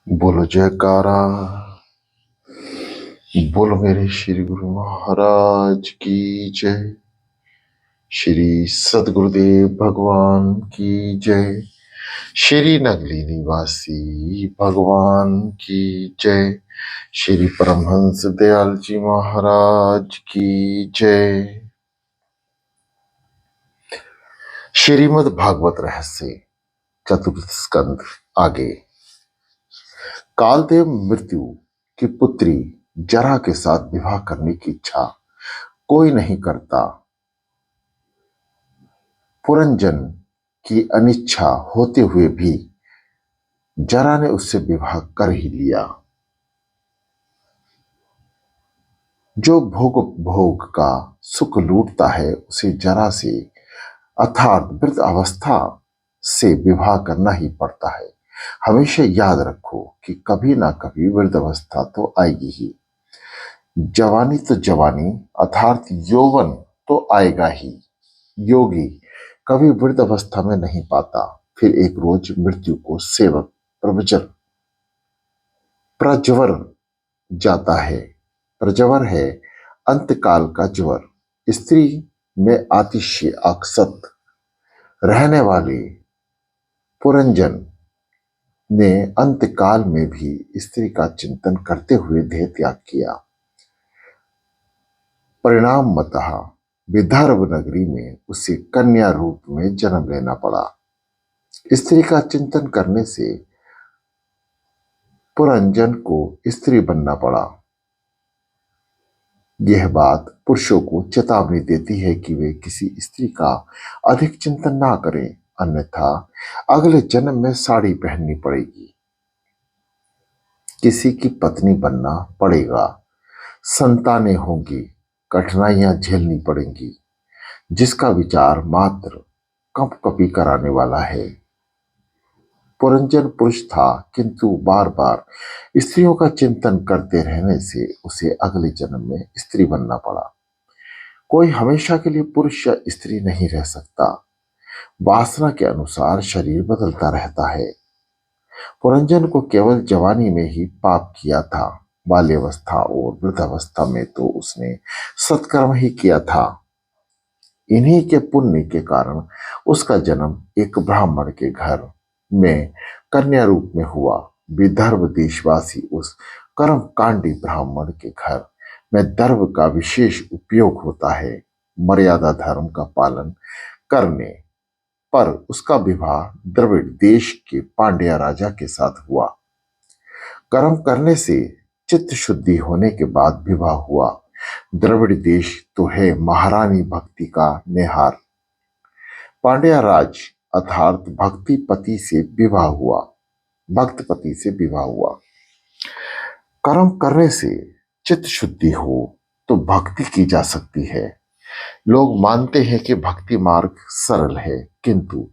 बोलो जयकारा। बोलो मेरे श्री गुरु महाराज की जय। श्री सदगुरुदेव भगवान की जय। श्री नगली निवासी भगवान की जय। श्री परमहंस दयाल जी महाराज की जय। श्रीमद् भागवत रहस्य चतुर्थ स्कंद आगे। कालदेव मृत्यु की पुत्री जरा के साथ विवाह करने की इच्छा कोई नहीं करता। पुरंजन की अनिच्छा होते हुए भी जरा ने उससे विवाह कर ही लिया। जो भोग भोग का सुख लूटता है उसे जरा से अर्थात वृद्ध अवस्था से विवाह करना ही पड़ता है। हमेशा याद रखो कि कभी ना कभी वृद्ध अवस्था तो आएगी ही। जवानी तो जवानी अर्थात यौवन तो आएगा ही। योगी कभी वृद्ध अवस्था में नहीं पाता। फिर एक रोज मृत्यु को सेवक प्रज्वर जाता है। प्रज्वर है अंतकाल का ज्वर। स्त्री में आतिश्य आसक्त रहने वाले पुरंजन ने अंतकाल में भी स्त्री का चिंतन करते हुए देह त्याग किया। परिणामतः विदर्भ नगरी में उसे कन्या रूप में जन्म लेना पड़ा। स्त्री का चिंतन करने से पुरंजन को स्त्री बनना पड़ा। यह बात पुरुषों को चेतावनी देती है कि वे किसी स्त्री का अधिक चिंतन ना करें, अन्यथा अगले जन्म में साड़ी पहननी पड़ेगी, किसी की पत्नी बनना पड़ेगा, संतानें होंगी, कठिनाइयां झेलनी पड़ेंगी, जिसका विचार मात्र कंपकपी कराने वाला है। पुरंजन पुरुष था, किंतु बार बार स्त्रियों का चिंतन करते रहने से उसे अगले जन्म में स्त्री बनना पड़ा। कोई हमेशा के लिए पुरुष या स्त्री नहीं रह सकता। वासना के अनुसार शरीर बदलता रहता है। पुरंजन को केवल जवानी में ही पाप किया था। बाल्यावस्था और वृद्धावस्था में तो उसने सत्कर्म ही किया था। इन्हीं के पुण्य के कारण उसका जन्म एक ब्राह्मण के घर में कन्या रूप में हुआ। विदर्भ देशवासी उस कर्म कांडी ब्राह्मण के घर में दर्भ का विशेष उपयोग होता है। मर्यादा धर्म का पालन करने पर उसका विवाह द्रविड़ देश के पांड्या राजा के साथ हुआ। कर्म करने से चित्त शुद्धि होने के बाद विवाह हुआ। द्रविड़ देश तो है महारानी भक्ति का नेहार। पांड्या राज अर्थात भक्तिपति से विवाह हुआ। भक्तपति से विवाह हुआ। कर्म करने से चित्त शुद्धि हो तो भक्ति की जा सकती है। लोग मानते हैं कि भक्ति मार्ग सरल है, किंतु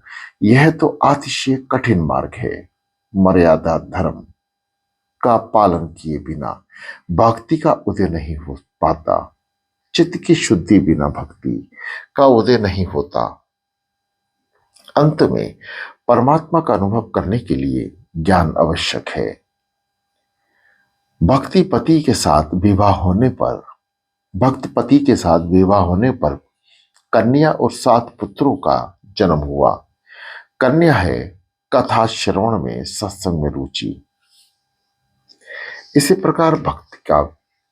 यह तो अतिशय कठिन मार्ग है। मर्यादा धर्म का पालन किए बिना भक्ति का उदय नहीं हो पाता। चित्त की शुद्धि बिना भक्ति का उदय नहीं होता। अंत में परमात्मा का अनुभव करने के लिए ज्ञान आवश्यक है। भक्तिपति के साथ विवाह होने पर भक्तपति के साथ विवाह होने पर कन्या और 7 पुत्रों का जन्म हुआ। कन्या है कथा श्रवण में, सत्संग में रुचि। इसी प्रकार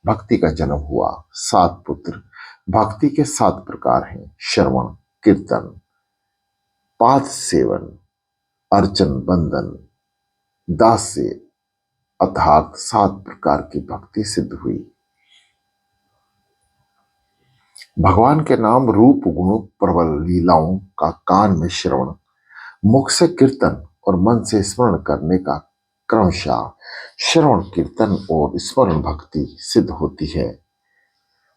भक्ति का जन्म हुआ। 7 पुत्र भक्ति के 7 प्रकार हैं: श्रवण, कीर्तन, पाद सेवन, अर्चन, बंदन, दास्य, अर्थात 7 प्रकार की भक्ति सिद्ध हुई। भगवान के नाम, रूप, गुण, प्रबल लीलाओं का कान में श्रवण, मुख से कीर्तन और मन से स्मरण करने का क्रमशः श्रवण, कीर्तन और स्मरण भक्ति सिद्ध होती है।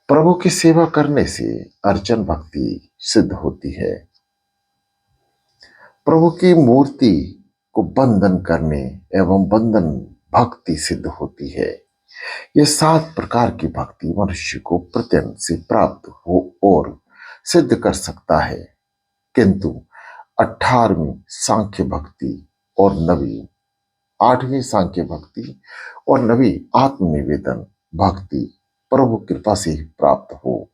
प्रभु की सेवा करने से अर्चन भक्ति सिद्ध होती है। प्रभु की मूर्ति को बंदन करने एवं बंदन भक्ति सिद्ध होती है। ये 7 प्रकार की भक्ति मनुष्य को प्रत्यंत से प्राप्त हो और सिद्ध कर सकता है, किंतु 18वीं सांख्य भक्ति और 9वीं 8वीं सांख्य भक्ति और 9वीं आत्मनिवेदन भक्ति प्रभु कृपा से ही प्राप्त हो,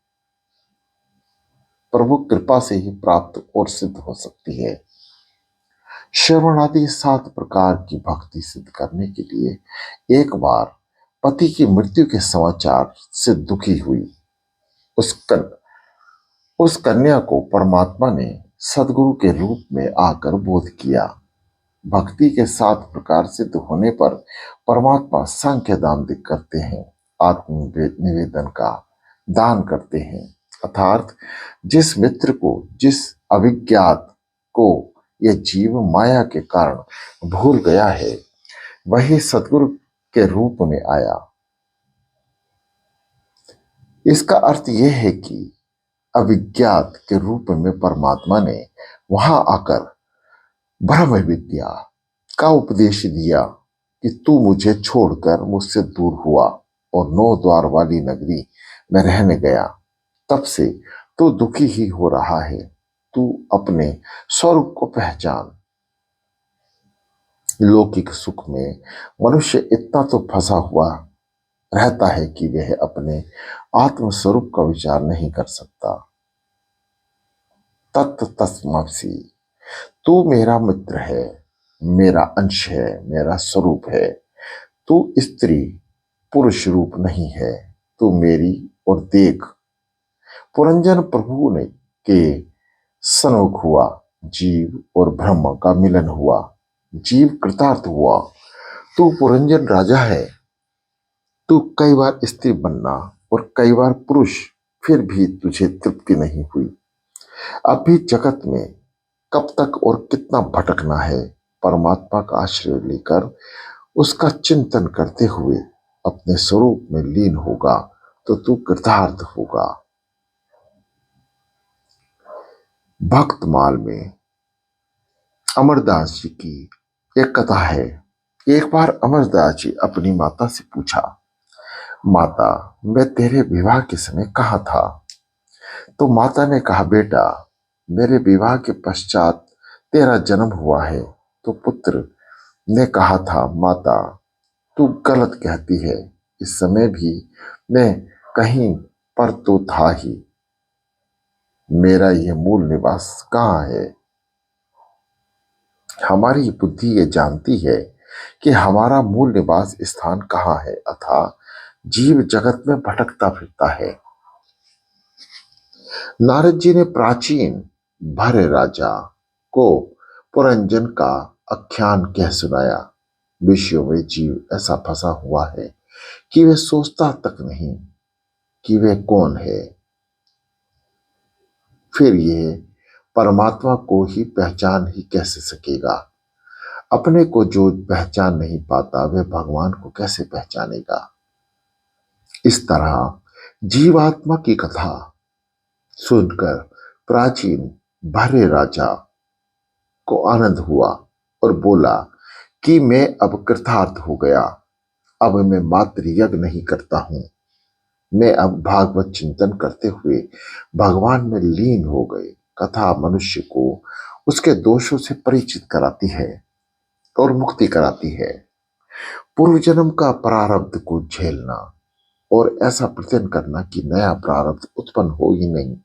प्रभु कृपा से ही प्राप्त और सिद्ध हो सकती है। श्रवण आदि 7 प्रकार की भक्ति सिद्ध करने के लिए एक बार पति की मृत्यु के समाचार से दुखी हुई उस कन्या को परमात्मा ने सदगुरु के रूप में आकर बोध किया। भक्ति के 7 प्रकार सिद्ध होने पर परमात्मा सांख्य दान करते हैं, आत्म निवेदन का दान करते हैं। अर्थात जिस मित्र को, जिस अभिज्ञात को यह जीव माया के कारण भूल गया है, वही सदगुरु के रूप में आया। इसका अर्थ यह है कि अभिज्ञात के रूप में परमात्मा ने वहां आकर ब्रह्म विद्या का उपदेश दिया कि तू मुझे छोड़कर मुझसे दूर हुआ और 9 द्वार वाली नगरी में रहने गया। तब से तू दुखी ही हो रहा है। तू अपने स्वरूप को पहचान। लौकिक सुख में मनुष्य इतना तो फंसा हुआ रहता है कि वह अपने आत्म स्वरूप का विचार नहीं कर सकता। तत्तस्मसि, तू मेरा मित्र है, मेरा अंश है, मेरा स्वरूप है। तू स्त्री पुरुष रूप नहीं है। तू मेरी और देख। पुरंजन प्रभु ने के सन्मुख हुआ, जीव और ब्रह्म का मिलन हुआ, जीव कृतार्थ हुआ। तू पुरंजन राजा है। तू कई बार स्त्री बनना और कई बार पुरुष, फिर भी तुझे तृप्ति नहीं हुई। अब भी जगत में कब तक और कितना भटकना है। परमात्मा का आश्रय लेकर उसका चिंतन करते हुए अपने स्वरूप में लीन होगा तो तू कृतार्थ होगा। भक्तमाल में अमरदास जी की एक कथा है। एक बार अमरदास जी अपनी माता से पूछा, माता, मैं तेरे विवाह के समय कहाँ था? तो माता ने कहा, बेटा, मेरे विवाह के पश्चात तेरा जन्म हुआ है। तो पुत्र ने कहा था, माता, तू गलत कहती है, इस समय भी मैं कहीं पर तो था ही। मेरा यह मूल निवास कहाँ है? हमारी बुद्धि ये जानती है कि हमारा मूल निवास स्थान कहाँ है, अर्थात जीव जगत में भटकता फिरता है। नारद जी ने प्राचीन भरे राजा को पुरंजन का आख्यान कह सुनाया। विषयों में जीव ऐसा फंसा हुआ है कि वे सोचता तक नहीं कि वे कौन है। फिर यह परमात्मा को ही पहचान ही कैसे सकेगा? अपने को जो पहचान नहीं पाता वह भगवान को कैसे पहचानेगा? इस तरह जीवात्मा की कथा सुनकर प्राचीन भरे राजा को आनंद हुआ और बोला कि मैं अब कृतार्थ हो गया। अब मैं मात्र यज्ञ नहीं करता हूं, मैं अब भागवत चिंतन करते हुए भगवान में लीन हो गए। कथा मनुष्य को उसके दोषों से परिचित कराती है और मुक्ति कराती है। पूर्व जन्म का प्रारब्ध को झेलना और ऐसा प्रयत्न करना कि नया प्रारब्ध उत्पन्न हो ही नहीं,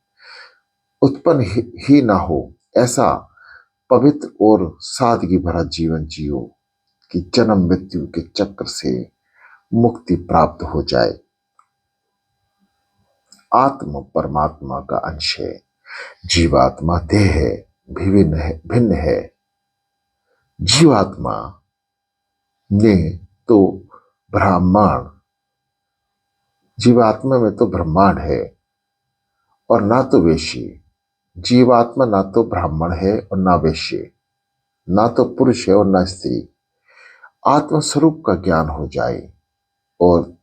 उत्पन्न ही ना हो, ऐसा पवित्र और सादगी भरा जीवन जियो कि जन्म मृत्यु के चक्र से मुक्ति प्राप्त हो जाए। आत्म परमात्मा का अंश है। जीवात्मा देह है, भिन्न है। जीवात्मा ने तो ब्रह्मांड, जीवात्मा में तो ब्रह्मांड है और ना तो वेश्य। जीवात्मा ना तो ब्राह्मण है और ना वेश्य, ना तो पुरुष है और ना स्त्री। आत्म स्वरूप का ज्ञान हो जाए और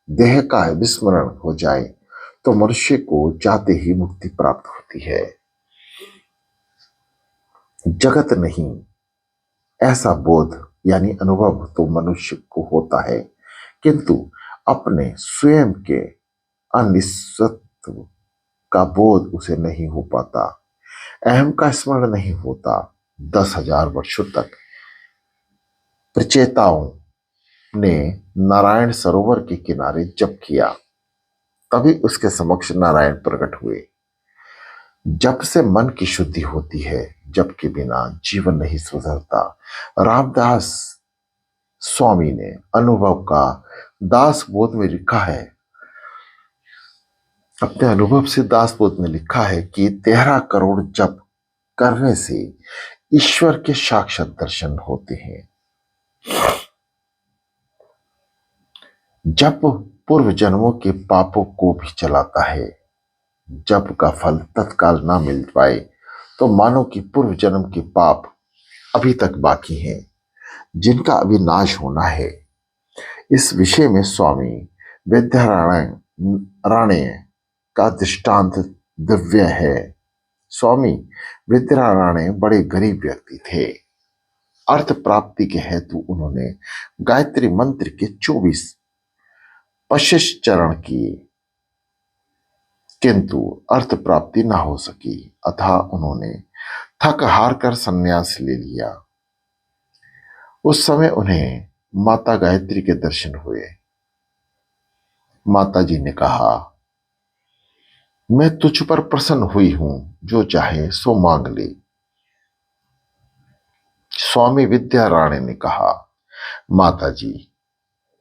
देह का विस्मरण हो जाए तो मनुष्य को जाते ही मुक्ति प्राप्त होती है। जगत नहीं, ऐसा बोध यानी अनुभव तो मनुष्य को होता है, किंतु अपने स्वयं के अनिश्चितत्व का बोध उसे नहीं हो पाता। अहम का स्मरण नहीं होता। 10,000 वर्षों तक प्रचेताओं ने नारायण सरोवर के किनारे जप किया, तभी उसके समक्ष नारायण प्रकट हुए। जप से मन की शुद्धि होती है, जप के बिना जीवन नहीं सुधरता। रामदास स्वामी ने अनुभव का दास बोध में लिखा है, अपने अनुभव से दास बोध में लिखा है कि 13 करोड़ जप करने से ईश्वर के साक्षात दर्शन होते हैं। जप पूर्व जन्मों के पापों को भी चलाता है। जप का फल तत्काल ना मिल पाए तो मानो कि पूर्व जन्म के पाप अभी तक बाकी हैं, जिनका अभी नाश होना है। इस विषय में स्वामी विद्यारायण राणे का दृष्टांत दिव्य है। स्वामी विद्यारायण बड़े गरीब व्यक्ति थे। अर्थ प्राप्ति के हेतु उन्होंने गायत्री मंत्र के 24 25 चरण किए, किंतु अर्थ प्राप्ति न हो सकी, अतः उन्होंने थक हार कर संन्यास ले लिया। उस समय उन्हें माता गायत्री के दर्शन हुए। माता जी ने कहा, मैं तुझ पर प्रसन्न हुई हूं, जो चाहे सो मांग ले। स्वामी विद्यारायण ने कहा, माता जी,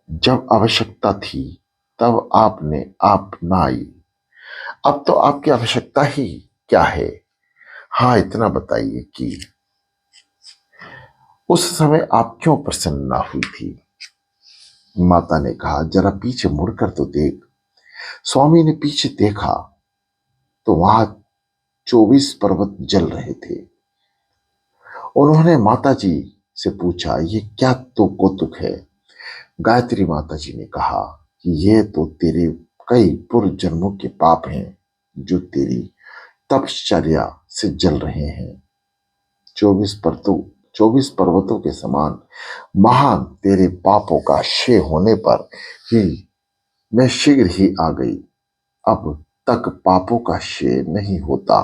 जब आवश्यकता थी तब आपने आप ना आई, अब तो आपकी आवश्यकता ही क्या है? हाँ, इतना बताइए कि उस समय आप क्यों प्रसन्न ना हुई थी? माता ने कहा, जरा पीछे मुड़कर तो देख। स्वामी ने पीछे देखा तो वहां 24 पर्वत जल रहे थे। उन्होंने माता जी से पूछा, ये क्या तो कौतुक है? गायत्री माता जी ने कहा कि ये तो तेरे कई पूर्व जन्मों के पाप हैं, जो तेरी तपश्चर्या से जल रहे हैं। 24 पर्वतों के समान महान तेरे पापों का क्षय होने पर ही मैं शीघ्र ही आ गई। अब तक पापों का क्षय नहीं होता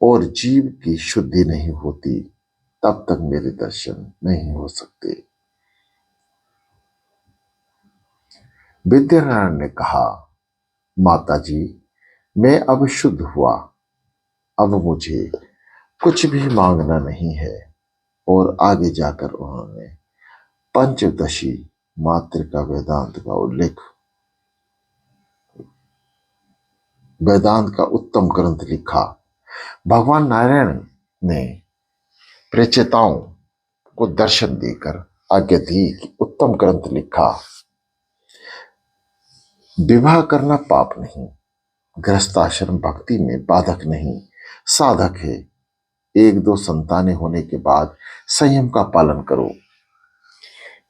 और जीव की शुद्धि नहीं होती, तब तक मेरे दर्शन नहीं हो सकते। विद्यारायण ने कहा, माता जी, मैं अब शुद्ध हुआ, अब मुझे कुछ भी मांगना नहीं है। और आगे जाकर उन्होंने पंचदशी मात्र का वेदांत का उल्लेख, वेदांत का उत्तम ग्रंथ लिखा। भगवान नारायण ने प्रचेताओं को दर्शन देकर आज्ञा दी कि उत्तम ग्रंथ लिखा। विवाह करना पाप नहीं, गृहस्थाश्रम भक्ति में बाधक नहीं, साधक है। 1-2 संतानें होने के बाद संयम का पालन करो।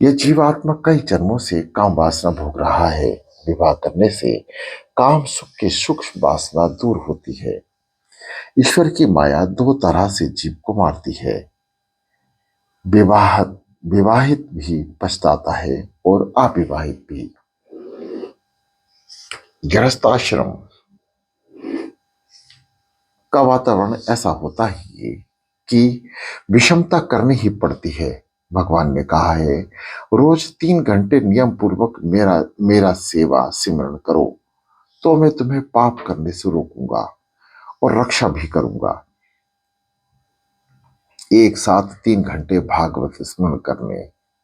यह जीवात्मा कई जन्मों से काम वासना भोग रहा है। विवाह करने से काम सुख की सूक्ष्म वासना दूर होती है। ईश्वर की माया 2 तरह से जीव को मारती है। विवाहित भी पछताता है और अविवाहित भी। गृहस्थाश्रम का वातावरण ऐसा होता है कि विषमता करनी ही पड़ती है। भगवान ने कहा है, रोज 3 घंटे नियम पूर्वक मेरा सेवा सिमरण करो, तो मैं तुम्हें पाप करने से रोकूंगा और रक्षा भी करूंगा। एक साथ 3 घंटे भागवत स्मरण करने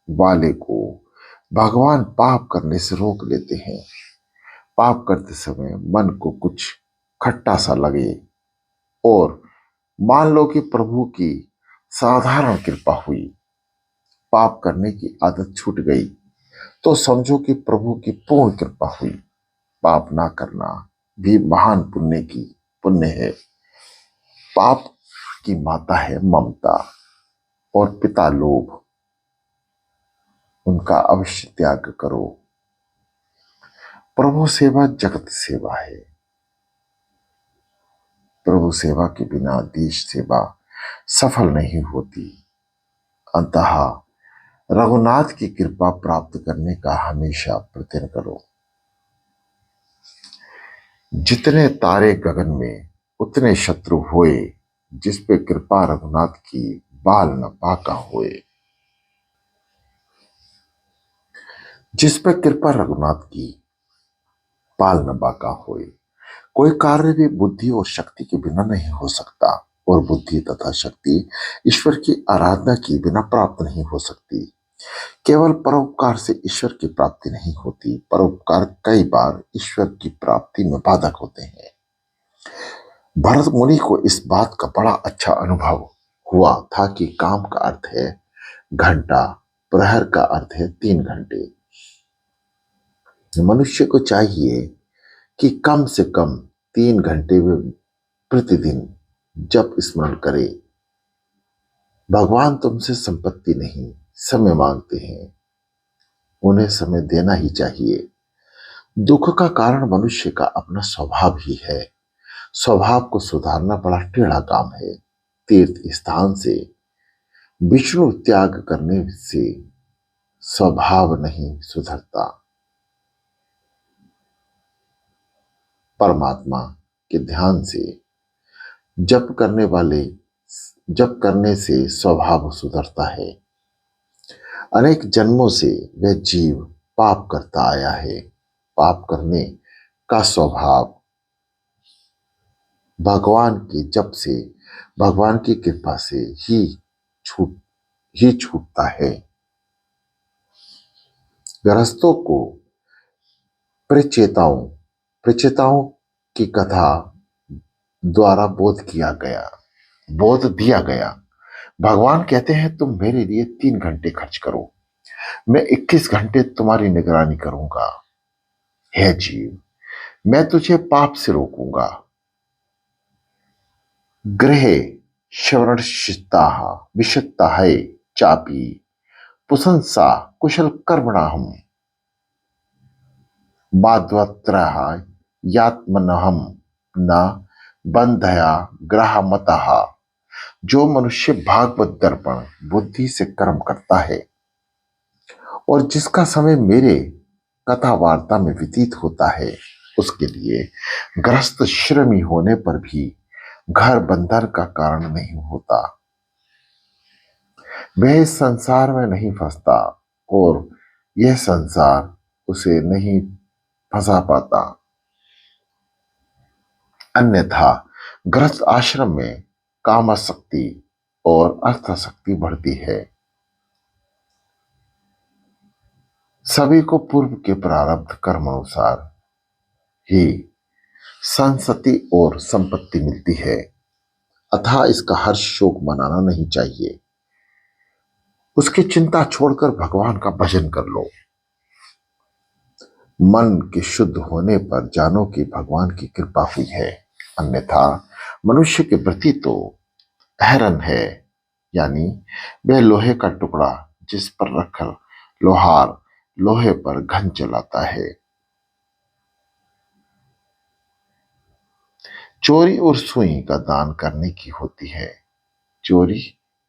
वाले को भगवान पाप करने से रोक लेते हैं। पाप करते समय मन को कुछ खट्टा सा लगे और मान लो कि प्रभु की साधारण कृपा हुई, पाप करने की आदत छूट गई, तो समझो कि प्रभु की पूर्ण कृपा हुई। पाप ना करना भी महान पुण्य है। पाप की माता है ममता और पिता लोभ, उनका अवश्य त्याग करो। प्रभु सेवा जगत सेवा है। प्रभु सेवा के बिना देश सेवा सफल नहीं होती। अतः रघुनाथ की कृपा प्राप्त करने का हमेशा प्रयत्न करो। जितने तारे गगन में उतने शत्रु होए, जिस पे कृपा रघुनाथ की बाल न बाका होए। जिस पर कृपा रघुनाथ की पाल न बाका होए। कोई कार्य भी बुद्धि और शक्ति के बिना नहीं हो सकता, और बुद्धि तथा शक्ति ईश्वर की आराधना के बिना प्राप्त नहीं हो सकती। केवल परोपकार से ईश्वर की प्राप्ति नहीं होती, परोपकार कई बार ईश्वर की प्राप्ति में बाधक होते हैं। भरत मुनि को इस बात का बड़ा अच्छा अनुभव हुआ था कि काम का अर्थ है घंटा, प्रहर का अर्थ है 3 घंटे। मनुष्य को चाहिए कि कम से कम 3 घंटे में प्रतिदिन जप स्मरण करे। भगवान तुमसे संपत्ति नहीं, समय मांगते हैं, उन्हें समय देना ही चाहिए। दुख का कारण मनुष्य का अपना स्वभाव ही है। स्वभाव को सुधारना बड़ा टेढ़ा काम है। तीर्थ स्थान से विष्णु त्याग करने से स्वभाव नहीं सुधरता। परमात्मा के ध्यान से जप करने वाले जप करने से स्वभाव सुधरता है। अनेक जन्मों से वह जीव पाप करता आया है। पाप करने का स्वभाव भगवान के जप से, भगवान की कृपा से छूट ही छूटता है। गृहस्थों को प्रचेताओं प्रचेताओं की कथा द्वारा बोध दिया गया। भगवान कहते हैं तुम मेरे लिए 3 घंटे खर्च करो, मैं 21 घंटे तुम्हारी निगरानी करूंगा। हे जीव, मैं तुझे पाप से रोकूंगा। गृहे श्रवणशिता विशत्ता है चापी पुसंसा कुशल कर्मणाहम बाध्वत्रः यात्मनहम न बंधया ग्रहमतः। जो मनुष्य भागवत दर्पण बुद्धि से कर्म करता है और जिसका समय मेरे कथा वार्ता में व्यतीत होता है, उसके लिए ग्रस्त श्रमी होने पर भी घर बंधन का कारण नहीं होता। वह इस संसार में नहीं फंसता और यह संसार उसे नहीं फंसा पाता। अन्यथा गृहस्थ आश्रम में कामासक्ति और अर्थासक्ति बढ़ती है। सभी को पूर्व के प्रारब्ध कर्म अनुसार ही संसति और संपत्ति मिलती है, अतः इसका हर्ष शोक मनाना नहीं चाहिए। उसकी चिंता छोड़कर भगवान का भजन कर लो। मन के शुद्ध होने पर जानो कि भगवान की कृपा हुई है, अन्यथा मनुष्य के प्रति तो अहरन है, यानी वह लोहे का टुकड़ा जिस पर रखकर लोहार लोहे पर घन चलाता है। चोरी और सुई का दान करने की होती है। चोरी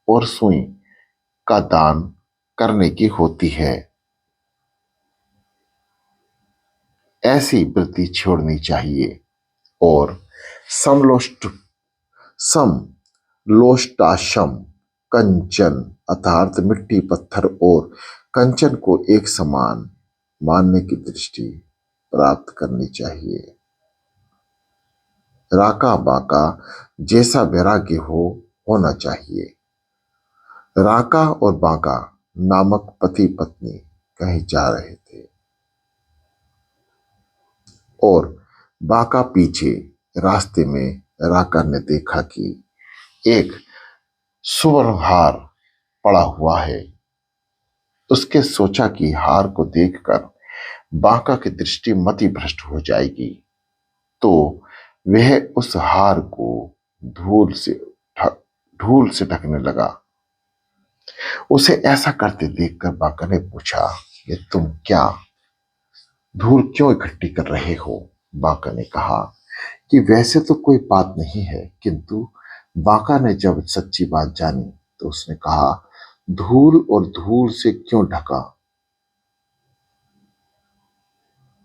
और सुई का दान करने की होती है। ऐसी वृत्ति छोड़नी चाहिए और समलोष्ट समलोष्टाशम कंचन अर्थात मिट्टी पत्थर और कंचन को एक समान मानने की दृष्टि प्राप्त करनी चाहिए। राका बाका जैसा वैराग्य होना चाहिए। राका और बाका नामक पति पत्नी कहीं जा रहे थे और बाका पीछे रास्ते में राका ने देखा कि एक सुवर्ण हार पड़ा हुआ है। उसके सोचा कि हार को देखकर बाका की दृष्टि मति भ्रष्ट हो जाएगी, तो वह उस हार को धूल से ढकने लगा। उसे ऐसा करते देखकर बाका ने पूछा, ये तुम क्या धूल क्यों इकट्ठी कर रहे हो? बाका ने कहा कि वैसे तो कोई बात नहीं है, किंतु बाका ने जब सच्ची बात जानी तो उसने कहा, धूल और धूल से क्यों ढका?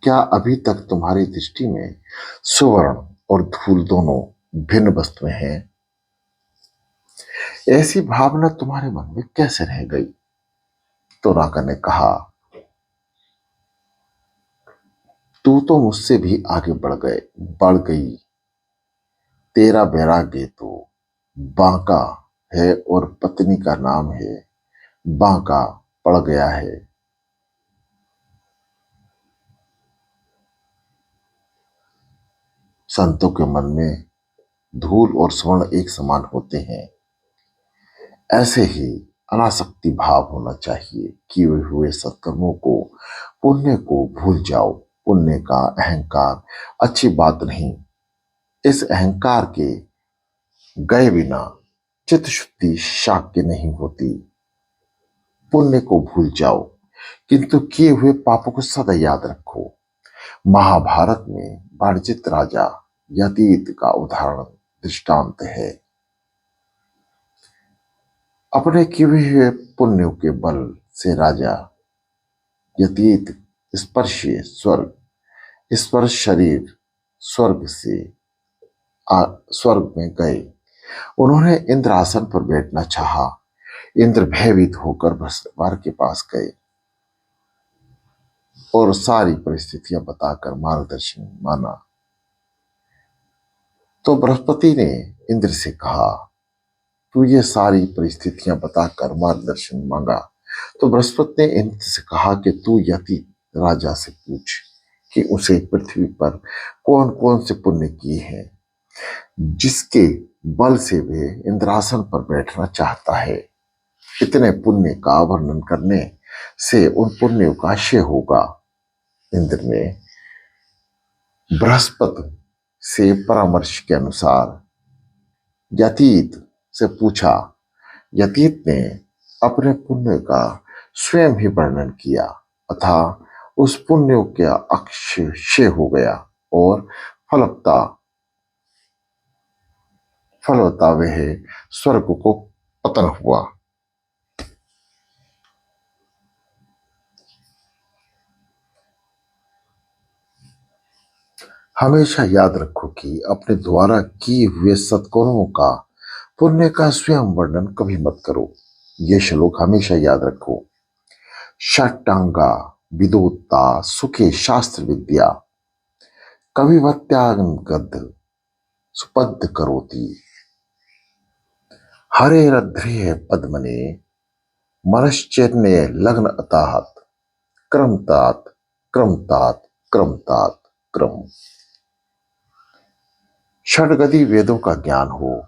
क्या अभी तक तुम्हारी दृष्टि में सुवर्ण और धूल दोनों भिन्न वस्तुएं हैं? ऐसी भावना तुम्हारे मन में कैसे रह गई? तो राका ने कहा, तू तो मुझसे भी आगे बढ़ गई। तेरा वैराग्य तो बांका है और पत्नी का नाम है बांका पड़ गया है। संतों के मन में धूल और स्वर्ण एक समान होते हैं। ऐसे ही अनासक्ति भाव होना चाहिए। किए हुए सत्कर्मों को, पुण्य को भूल जाओ। पुण्य का अहंकार अच्छी बात नहीं। इस अहंकार के गए बिना चित्त शुद्धि शाक्य नहीं होती। पुण्य को भूल जाओ, किंतु किए हुए पापों को सदा याद रखो। महाभारत में वाणिज्यित राजा यतीत का उदाहरण दृष्टांत है। अपने किए हुए पुण्यों के बल से राजा यतीत स्पर्शीय स्पर्श शरीर स्वर्ग से स्वर्ग में गए। उन्होंने इंद्र आसन पर बैठना चाहा। इंद्र भयभीत होकर बृहस्पति के पास गए और सारी परिस्थितियां बताकर मार्गदर्शन माना। तो बृहस्पति ने इंद्र से कहा, तू ये सारी परिस्थितियां बताकर मार्गदर्शन मांगा। तो बृहस्पति ने इंद्र से कहा कि तू यति राजा से पूछ कि उसे पृथ्वी पर कौन कौन से पुण्य किए हैं जिसके बल से वे इंद्रासन पर बैठना चाहता है। इतने पुण्य का वर्णन करने से उन पुण्यों का क्षय होगा। इंद्र ने बृहस्पति से परामर्श के अनुसार यतीत से पूछा। यतीत ने अपने पुण्य का स्वयं ही वर्णन किया अथा उस पुण्यों का अक्षय हो गया और फलवत्ता फलवत्ता वह स्वर्ग को पतन हुआ। हमेशा याद रखो कि अपने द्वारा किए हुए सत्कर्मों का, पुण्य का स्वयं वर्णन कभी मत करो। ये श्लोक हमेशा याद रखो। षट्टांगा विदोत्ता सुखे शास्त्र विद्या कविवत्यागद सुपद्ध करोति हरेरध्रेय पद्मने मनश्चर्य लग्न अताहत क्रमतात क्रमतात क्रमतात क्रम। षडगदी वेदों का ज्ञान हो,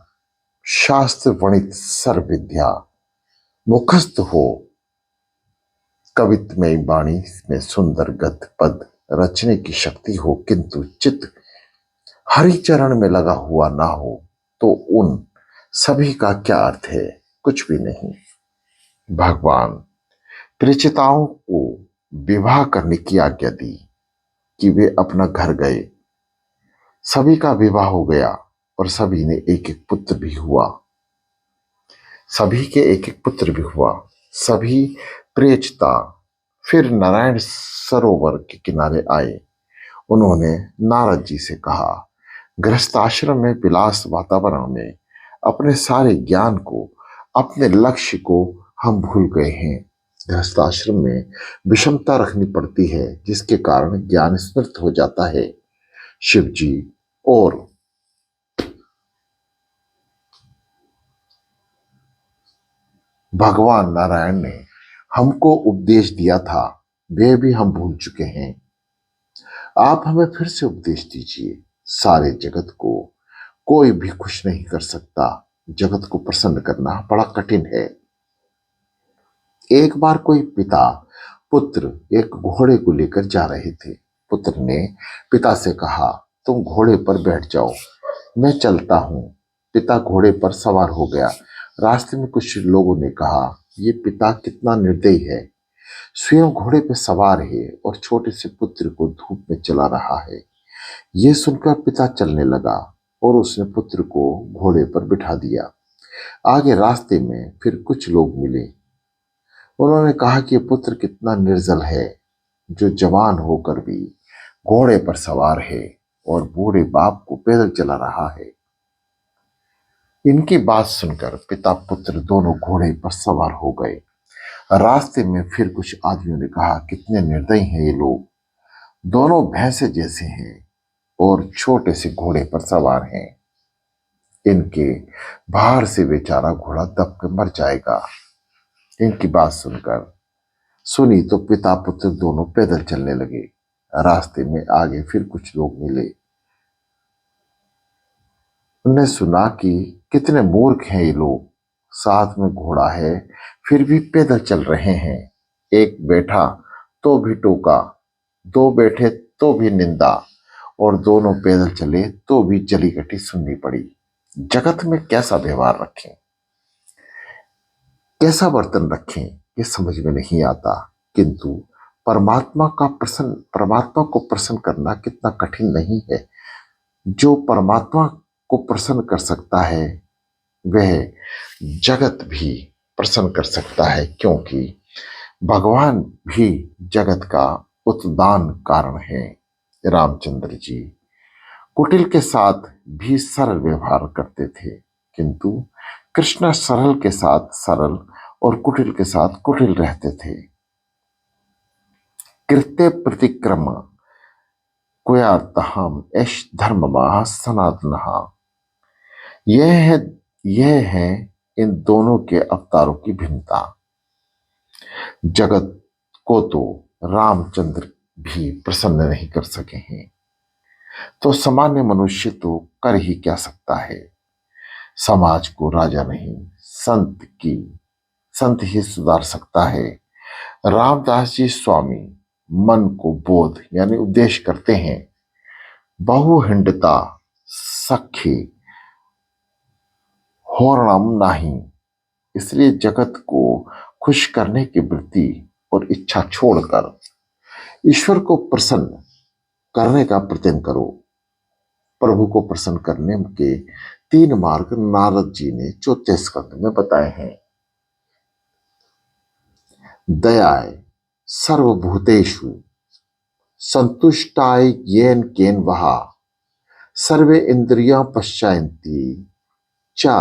शास्त्र वणित सर्व विद्या मुखस्थ हो, कवित्वमय वाणी में सुंदर गद्य पद रचने की शक्ति हो, किंतु चित्त हरिचरण में लगा हुआ ना हो तो उन सभी का क्या अर्थ है? कुछ भी नहीं। भगवान परिचिताओं को विवाह करने की आज्ञा दी कि वे अपना घर गए। सभी का विवाह हो गया और सभी ने एक एक पुत्र भी हुआ। सभी के एक एक पुत्र भी हुआ। सभी प्रेचता फिर नारायण सरोवर के किनारे आए। उन्होंने नारद जी से कहा, गृहस्थाश्रम में विलास वातावरण में अपने सारे ज्ञान को, अपने लक्ष्य को हम भूल गए हैं। गृहस्थाश्रम में विषमता रखनी पड़ती है जिसके कारण ज्ञान स्मृत हो जाता है। शिव जी और भगवान नारायण ने हमको उपदेश दिया था, वे भी हम भूल चुके हैं। आप हमें फिर से उपदेश दीजिए। सारे जगत को कोई भी खुश नहीं कर सकता। जगत को प्रसन्न करना बड़ा कठिन है। एक बार कोई पिता पुत्र एक घोड़े को लेकर जा रहे थे। पुत्र ने पिता से कहा, तुम घोड़े पर बैठ जाओ, मैं चलता हूं। पिता घोड़े पर सवार हो गया। रास्ते में कुछ लोगों ने कहा, ये पिता कितना निर्दयी है, स्वयं घोड़े पर सवार है और छोटे से पुत्र को धूप में चला रहा है। यह सुनकर पिता चलने लगा और उसने पुत्र को घोड़े पर बिठा दिया। आगे रास्ते में फिर कुछ लोग मिले। उन्होंने कहा कि पुत्र कितना निर्जल है, जो जवान होकर भी घोड़े पर सवार है और बूढ़े बाप को पैदल चला रहा है। इनकी बात सुनकर पिता पुत्र दोनों घोड़े पर सवार हो गए। रास्ते में फिर कुछ आदमियों ने कहा, कितने निर्दयी हैं ये लोग, दोनों भैंसे जैसे हैं और छोटे से घोड़े पर सवार हैं। इनके बाहर से बेचारा घोड़ा दब के मर जाएगा। इनकी बात सुनी तो पिता पुत्र दोनों पैदल चलने लगे। रास्ते में आगे फिर कुछ लोग मिले। उन्हें सुना कि कितने मूर्ख हैं ये लोग, साथ में घोड़ा है फिर भी पैदल चल रहे हैं। एक बैठा तो भी टोका, दो बैठे तो भी निंदा, और दोनों पैदल चले तो भी जली घटी सुननी पड़ी। जगत में कैसा व्यवहार रखें, कैसा बर्तन रखें, ये समझ में नहीं आता। किंतु परमात्मा को प्रसन्न करना कितना कठिन नहीं है। जो परमात्मा को प्रसन्न कर सकता है वह जगत भी प्रसन्न कर सकता है, क्योंकि भगवान भी जगत का उत्दान कारण है। रामचंद्र जी कुटिल के साथ भी सरल व्यवहार करते थे, किंतु कृष्ण सरल के साथ सरल और कुटिल के साथ कुटिल रहते थे। कृत्य प्रतिक्रम कुयार्तहम एष धर्ममाः सनातनः। यह है इन दोनों के अवतारों की भिन्नता। जगत को तो रामचंद्र भी प्रसन्न नहीं कर सके हैं, तो सामान्य मनुष्य तो कर ही क्या सकता है। समाज को राजा नहीं, संत ही सुधार सकता है। रामदास जी स्वामी मन को बोध यानी उपदेश करते हैं। बहुहिंडता सखी होरणम नहीं। इसलिए जगत को खुश करने की वृत्ति और इच्छा छोड़कर ईश्वर को प्रसन्न करने का प्रयत्न करो। प्रभु को प्रसन्न करने के 3 मार्ग नारद जी ने 4थे स्कंद में बताए हैं। दयाय सर्वभूतेषु संतुष्टाय येन केन वहा सर्वे इंद्रियां पश्चायन्ति चा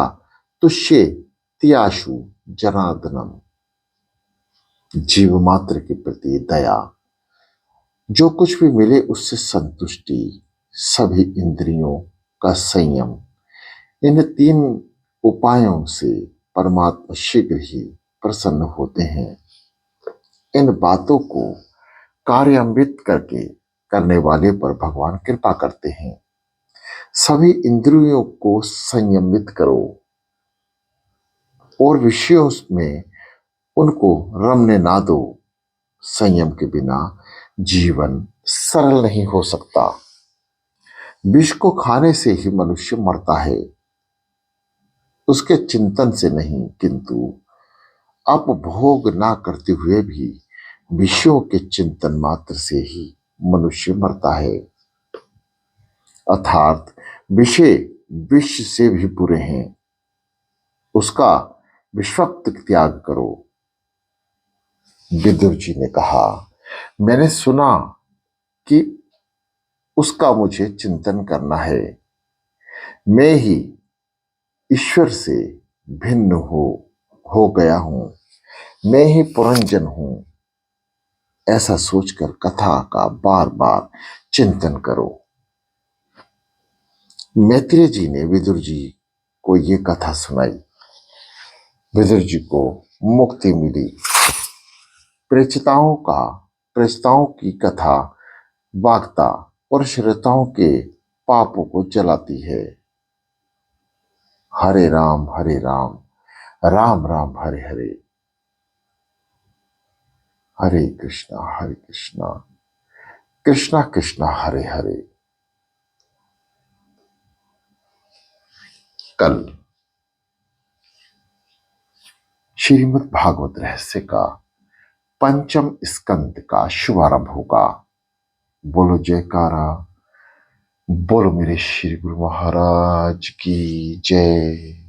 तुष्ये त्याशु जनार्दनम। जीव मात्र के प्रति दया, जो कुछ भी मिले उससे संतुष्टि, सभी इंद्रियों का संयम, इन 3 उपायों से परमात्मा शीघ्र ही प्रसन्न होते हैं। इन बातों को कार्यान्वित करने वाले पर भगवान कृपा करते हैं। सभी इंद्रियों को संयमित करो और विषयों में उनको रमने ना दो। संयम के बिना जीवन सरल नहीं हो सकता। विष को खाने से ही मनुष्य मरता है, उसके चिंतन से नहीं। किंतु अपभोग ना करते हुए भी विषयों के चिंतन मात्र से ही मनुष्य मरता है। अर्थात विषय विष से भी बुरे हैं, उसका विषवक्त त्याग करो। विदुर जी ने कहा, मैंने सुना कि उसका मुझे चिंतन करना है। मैं ही ईश्वर से भिन्न हो गया हूं, मैं ही पुरंजन हूं। ऐसा सोचकर कथा का बार बार चिंतन करो। मैत्रेय जी ने विदुर जी को ये कथा सुनाई। विदुर जी को मुक्ति मिली। प्रेषिताओं की कथा वाग्ता और श्रोताओं के पापों को जलाती है। हरे राम राम राम हरे हरे, हरे कृष्णा कृष्णा कृष्णा हरे हरे। कल श्रीमद् भागवत रहस्य का 5म स्कंद का शुभारंभ होगा। बोलो जयकारा, बोलो मेरे श्री गुरु महाराज की जय।